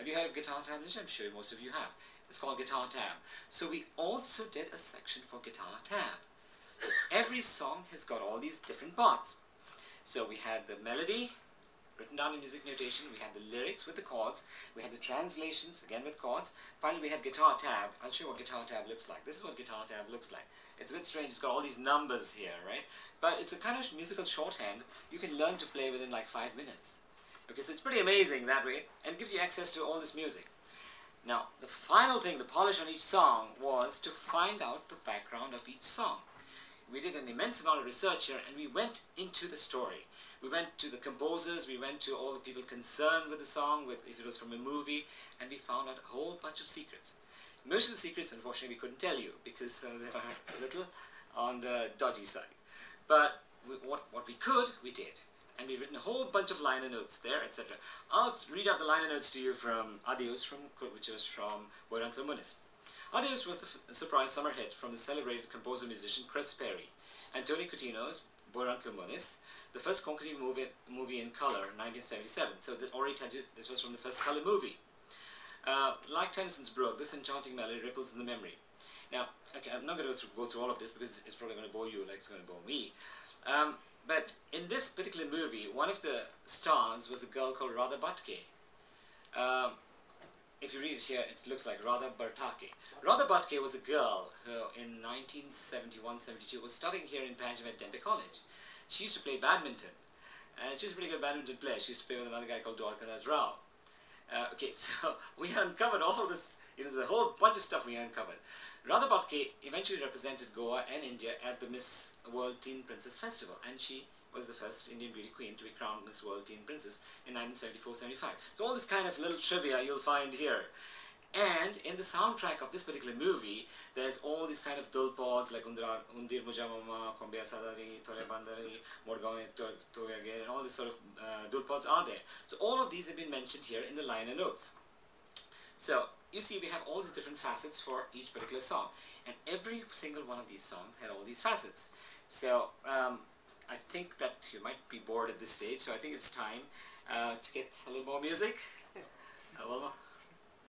Have you heard of guitar tablature? I'm sure most of you have. It's called guitar tab. So we also did a section for guitar tab. So every song has got all these different parts. So we had the melody written down in music notation, we had the lyrics with the chords, we had the translations again with chords, finally we had guitar tab. I'll show you what guitar tab looks like. This is what guitar tab looks like. It's a bit strange, it's got all these numbers here, right? But it's a kind of musical shorthand you can learn to play within like 5 minutes. Okay, so it's pretty amazing that way, and it gives you access to all this music. Now, the final thing, the polish on each song, was to find out the background of each song. We did an immense amount of research here, and we went into the story. We went to the composers, we went to all the people concerned with the song, if it was from a movie, and we found out a whole bunch of secrets. Most of the secrets, unfortunately, we couldn't tell you, because they are a little on the dodgy side. But what we could, we did. And we've written a whole bunch of liner notes there, etc. I'll read out the liner notes to you from Adios, which was from Boy Uncle Muniz. Adios was a surprise summer hit from the celebrated composer-musician Chris Perry and Tony Coutinho's Boy Uncle Muniz, the first Konkani movie in color, 1977. So that already tells you this was from the first color movie. Like Tennyson's Brook, this enchanting melody ripples in the memory. Now, okay, I'm not going to go through all of this because it's probably going to bore you like it's going to bore me. But in this particular movie, one of the stars was a girl called Radha Bhatke. If you read it here, it looks like Radha Bartake. Radha Bhatke was a girl who in 1971-72 was studying here in Panjim at Dempe College. She used to play badminton, and she's a pretty good badminton player. She used to play with another guy called Dwarkanath Rao. Okay, so we uncovered all this, there's a whole bunch of stuff we uncovered. Radha Bhatke eventually represented Goa and India at the Miss World Teen Princess Festival, and she was the first Indian beauty queen to be crowned Miss World Teen Princess in 1974-75. So all this kind of little trivia you'll find here. And in the soundtrack of this particular movie, there's all these kind of dulpods like Undir Mujamama, Kombia Sadari, Tore Bandari, Morgaon Toyage, and all these sort of dulpods are there. So all of these have been mentioned here in the liner notes. So you see we have all these different facets for each particular song. And every single one of these songs had all these facets. So I think that you might be bored at this stage, so I think it's time to get a little more music.